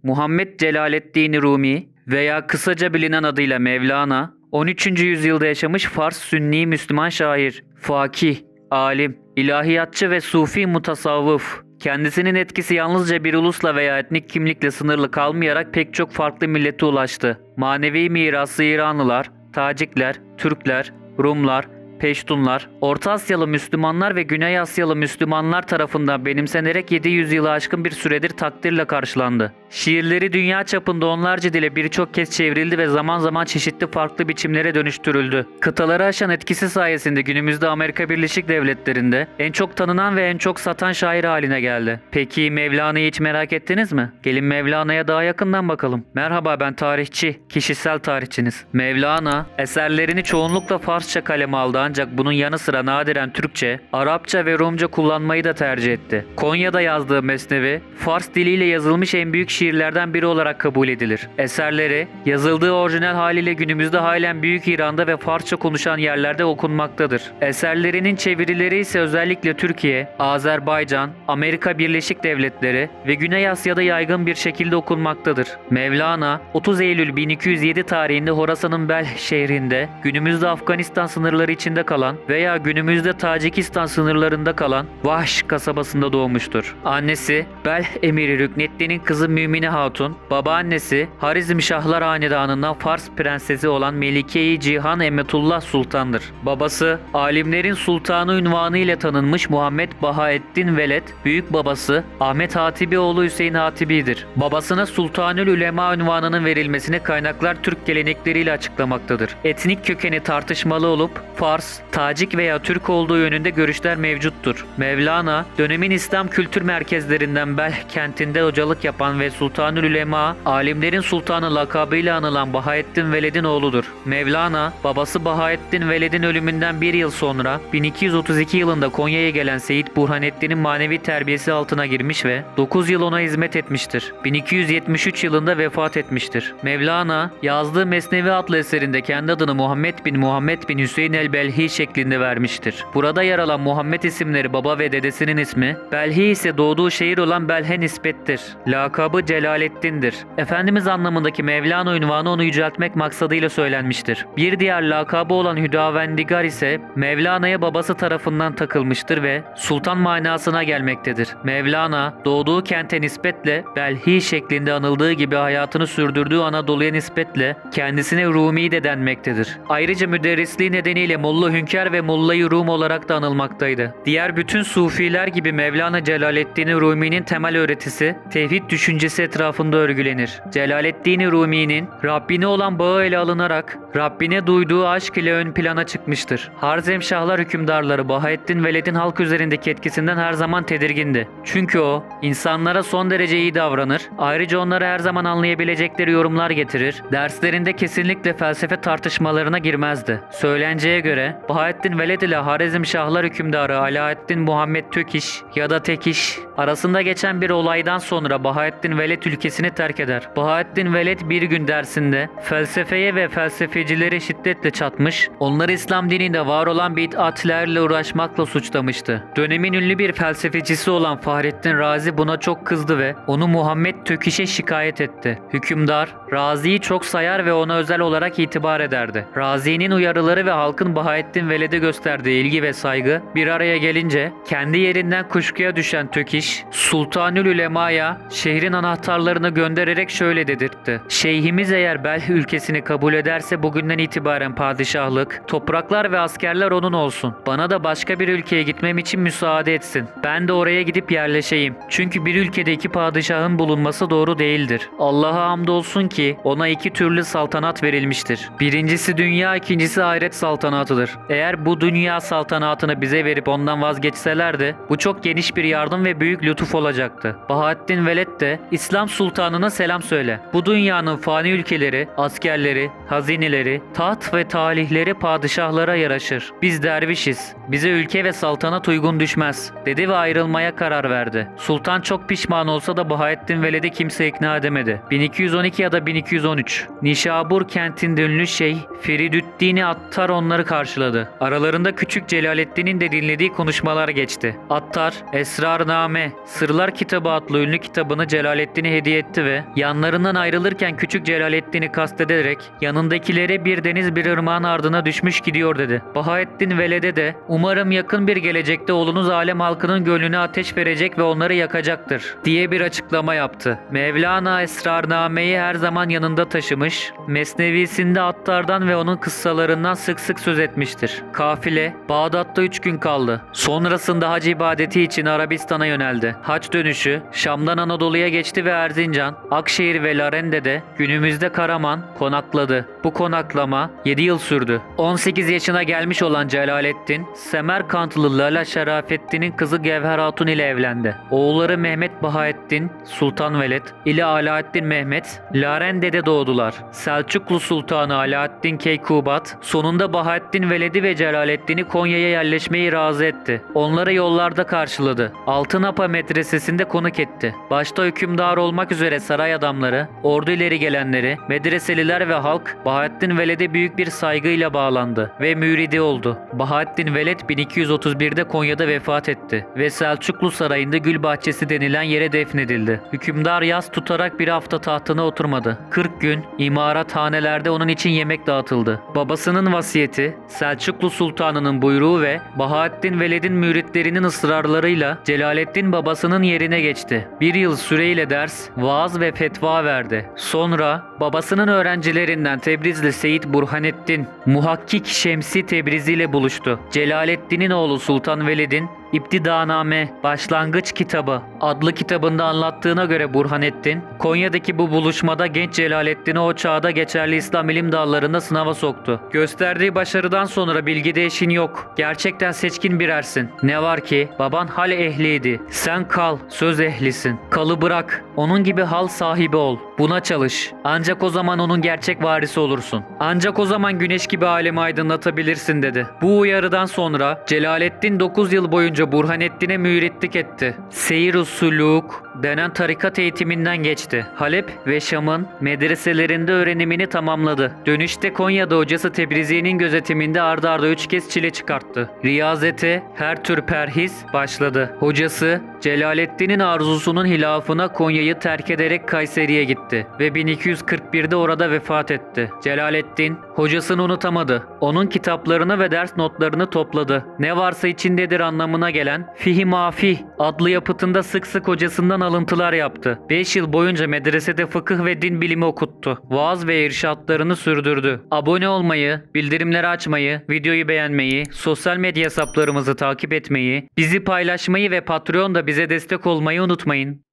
Muhammed Celaleddin Rumi veya kısaca bilinen adıyla Mevlana, 13. yüzyılda yaşamış Fars Sünni Müslüman şair, fakih, alim, ilahiyatçı ve sufi mutasavvıf. Kendisinin etkisi yalnızca bir ulusla veya etnik kimlikle sınırlı kalmayarak pek çok farklı millete ulaştı. Manevi mirası İranlılar, Tacikler, Türkler, Rumlar, Peştunlar, Orta Asyalı Müslümanlar ve Güney Asyalı Müslümanlar tarafından benimsenerek 700 yılı aşkın bir süredir takdirle karşılandı. Şiirleri dünya çapında onlarca dile birçok kez çevrildi ve zaman zaman çeşitli farklı biçimlere dönüştürüldü. Kıtaları aşan etkisi sayesinde günümüzde Amerika Birleşik Devletleri'nde en çok tanınan ve en çok satan şair haline geldi. Peki Mevlana'yı hiç merak ettiniz mi? Gelin Mevlana'ya daha yakından bakalım. Merhaba, ben tarihçi, kişisel tarihçiniz. Mevlana, eserlerini çoğunlukla Farsça kaleme aldı ancak bunun yanı sıra nadiren Türkçe, Arapça ve Rumca kullanmayı da tercih etti. Konya'da yazdığı Mesnevi, Fars diliyle yazılmış en büyük şiirlerden biri olarak kabul edilir. Eserleri, yazıldığı orijinal haliyle günümüzde halen Büyük İran'da ve Farsça konuşan yerlerde okunmaktadır. Eserlerinin çevirileri ise özellikle Türkiye, Azerbaycan, Amerika Birleşik Devletleri ve Güney Asya'da yaygın bir şekilde okunmaktadır. Mevlana, 30 Eylül 1207 tarihinde Horasan'ın Belh şehrinde, günümüzde Afganistan sınırları içinde kalan veya günümüzde Tacikistan sınırlarında kalan Vahş kasabasında doğmuştur. Annesi Belh Emiri Rükneddin'in kızı Mümine Hatun, babaannesi Harizmşahlar Hanedanı'ndan Fars prensesi olan Melike-i Cihan Emmetullah Sultan'dır. Babası alimlerin sultanı unvanı ile tanınmış Muhammed Bahaeddin Veled, büyük babası Ahmet Hatibi oğlu Hüseyin Hatibi'dir. Babasına Sultanül Ülema unvanının verilmesini kaynaklar Türk gelenekleriyle açıklamaktadır. Etnik kökeni tartışmalı olup Fars, Tacik veya Türk olduğu yönünde görüşler mevcuttur. Mevlana, dönemin İslam kültür merkezlerinden Belh kentinde hocalık yapan ve Sultanül Ülema, alimlerin sultanı lakabıyla anılan Bahaeddin Veled'in oğludur. Mevlana, babası Bahaeddin Veled'in ölümünden bir yıl sonra 1232 yılında Konya'ya gelen Seyyid Burhanettin'in manevi terbiyesi altına girmiş ve 9 yıl ona hizmet etmiştir. 1273 yılında vefat etmiştir. Mevlana, yazdığı Mesnevi adlı eserinde kendi adını Muhammed bin Hüseyin el-Belhi şeklinde vermiştir. Burada yer alan Muhammed isimleri baba ve dedesinin ismi, Belhi ise doğduğu şehir olan Belh'e nispettir. Lakabı Celaleddin'dir. Efendimiz anlamındaki Mevlana unvanı onu yüceltmek maksadıyla söylenmiştir. Bir diğer lakabı olan Hüdavendigar ise Mevlana'ya babası tarafından takılmıştır ve sultan manasına gelmektedir. Mevlana, doğduğu kente nispetle Belhi şeklinde anıldığı gibi hayatını sürdürdüğü Anadolu'ya nispetle kendisine Rumi de denmektedir. Ayrıca müderrisliği nedeniyle Molla Hünkar ve Molla-i Rum olarak da anılmaktaydı. Diğer bütün sufiler gibi Mevlana Celaleddin Rumi'nin temel öğretisi tevhid düşüncesi etrafında örgülenir. Celaleddin Rumi'nin Rabbine olan bağı ele alınarak Rabbine duyduğu aşk ile ön plana çıkmıştır. Harzemşahlar hükümdarları Bahaeddin Veled'in halk üzerindeki etkisinden her zaman tedirgindi. Çünkü o insanlara son derece iyi davranır, ayrıca onlara her zaman anlayabilecekleri yorumlar getirir, derslerinde kesinlikle felsefe tartışmalarına girmezdi. Söylenceye göre Bahaeddin Veled ile Harizmşahlar hükümdarı Alaaddin Muhammed Tökiş ya da Tekiş arasında geçen bir olaydan sonra Bahaeddin Veled ülkesini terk eder. Bahaeddin Veled bir gün dersinde felsefeye ve felsefecilere şiddetle çatmış, onları İslam dininde var olan bid'atlerle uğraşmakla suçlamıştı. Dönemin ünlü bir felsefecisi olan Fahrettin Razi buna çok kızdı ve onu Muhammed Tökiş'e şikayet etti. Hükümdar Razi'yi çok sayar ve ona özel olarak itibar ederdi. Razi'nin uyarıları ve halkın Bahaeddin Veled'e gösterdiği ilgi ve saygı bir araya gelince kendi yerinden kuşkuya düşen Tökiş, Sultanül Ulema'ya şehrin anahtarlarını göndererek şöyle dedirtti: "Şeyhimiz eğer Belh ülkesini kabul ederse bugünden itibaren padişahlık, topraklar ve askerler onun olsun. Bana da başka bir ülkeye gitmem için müsaade etsin. Ben de oraya gidip yerleşeyim. Çünkü bir ülkede iki padişahın bulunması doğru değildir. Allah'a hamdolsun ki ona iki türlü saltanat verilmiştir. Birincisi dünya, ikincisi ahiret saltanatıdır. Eğer bu dünya saltanatını bize verip ondan vazgeçselerdi, bu çok geniş bir yardım ve büyük lütuf olacaktı. Bahaeddin Veled de İslam sultanına selam söyle. Bu dünyanın fani ülkeleri, askerleri, hazineleri, taht ve talihleri padişahlara yaraşır. Biz dervişiz. Bize ülke ve saltanat uygun düşmez," dedi ve ayrılmaya karar verdi. Sultan çok pişman olsa da Bahaeddin Veled'i kimse ikna edemedi. 1212 ya da 1213. Nişabur kentinde ünlü Şeyh Feridüddin Attar onları karşıladı. Aralarında küçük Celaleddin'in de dinlediği konuşmalar geçti. Attar, Esrarname, Sırlar Kitabı adlı ünlü kitabını Celaleddin'e hediye etti ve yanlarından ayrılırken küçük Celaleddin'i kastederek yanındakilere bir deniz bir ırmağın ardına düşmüş gidiyor dedi. Bahaettin Veled'e de umarım yakın bir gelecekte oğlunuz alem halkının gönlüne ateş verecek ve onları yakacaktır diye bir açıklama yaptı. Mevlana Esrarname'yi her zaman yanında taşımış, Mesnevisinde Attar'dan ve onun kıssalarından sık sık söz etmiştir. Kafile Bağdat'ta 3 gün kaldı. Sonrasında hac ibadeti için Arabistan'a yöneldi. Hac dönüşü Şam'dan Anadolu'ya geçti ve Erzincan, Akşehir ve Larende'de günümüzde Karaman konakladı. Bu konaklama 7 yıl sürdü. 18 yaşına gelmiş olan Celaleddin, Semerkantlı Lala Şerafettin'in kızı Gevher Hatun ile evlendi. Oğulları Mehmet Bahaettin, Sultan Veled ile Alaaddin Mehmet, Larende'de doğdular. Selçuklu Sultanı Alaaddin Keykubat, sonunda Bahaettin Veled'i ve Celaleddin'i Konya'ya yerleşmeyi razı etti. Onları yollarda karşıladı. Altınapa medresesinde konuk etti. Başta hükümdar olmak üzere saray adamları, ordu ileri gelenleri, medreseliler ve halk Bahaettin Veled'e büyük bir saygıyla bağlandı ve müridi oldu. Bahaettin Veled 1231'de Konya'da vefat etti ve Selçuklu Sarayı'nda Gül Bahçesi denilen yere defnedildi. Hükümdar yas tutarak bir hafta tahtına oturmadı. 40 gün imarathanelerde onun için yemek dağıtıldı. Babasının vasiyeti, Selçuklu Sultanı'nın buyruğu ve Bahaettin Veled'in müritlerinin ısrarlarıyla Celaleddin babasının yerine geçti. Bir yıl süreyle ders, vaaz ve fetva verdi. Sonra babasının öğrencilerinden Tebrizli Seyyid Burhanettin, Muhakkik Şemsi Tebrizi ile buluştu. Celaleddin'in oğlu Sultan Veled'in İptidaname, Başlangıç Kitabı adlı kitabında anlattığına göre Burhanettin, Konya'daki bu buluşmada genç Celaleddin'i o çağda geçerli İslam ilim dallarında sınava soktu. Gösterdiği başarıdan sonra bilgide eşin yok. Gerçekten seçkin bir ersin. Ne var ki baban hal ehliydi. Sen kal, söz ehlisin. Kalı bırak, onun gibi hal sahibi ol. Buna çalış. Ancak o zaman onun gerçek varisi olursun. Ancak o zaman güneş gibi alemi aydınlatabilirsin dedi. Bu uyarıdan sonra Celaleddin 9 yıl boyunca Burhanettin'e müritlik etti. Seyr-ü Sulûk denen tarikat eğitiminden geçti. Halep ve Şam'ın medreselerinde öğrenimini tamamladı. Dönüşte Konya'da hocası Tebrizi'nin gözetiminde arda arda 3 kez çile çıkarttı. Riyazete her tür perhiz başladı. Hocası Celaleddin'in arzusunun hilafına Konya'yı terk ederek Kayseri'ye gitti ve 1241'de orada vefat etti. Celaleddin hocasını unutamadı. Onun kitaplarını ve ders notlarını topladı. Ne varsa içindedir anlamına gelen Fih-i Mafih adlı yapıtında sık sık hocasından alıntılar yaptı. 5 yıl boyunca medresede fıkıh ve din bilimi okuttu. Vaaz ve irşatlarını sürdürdü. Abone olmayı, bildirimleri açmayı, videoyu beğenmeyi, sosyal medya hesaplarımızı takip etmeyi, bizi paylaşmayı ve Patreon'da bize destek olmayı unutmayın.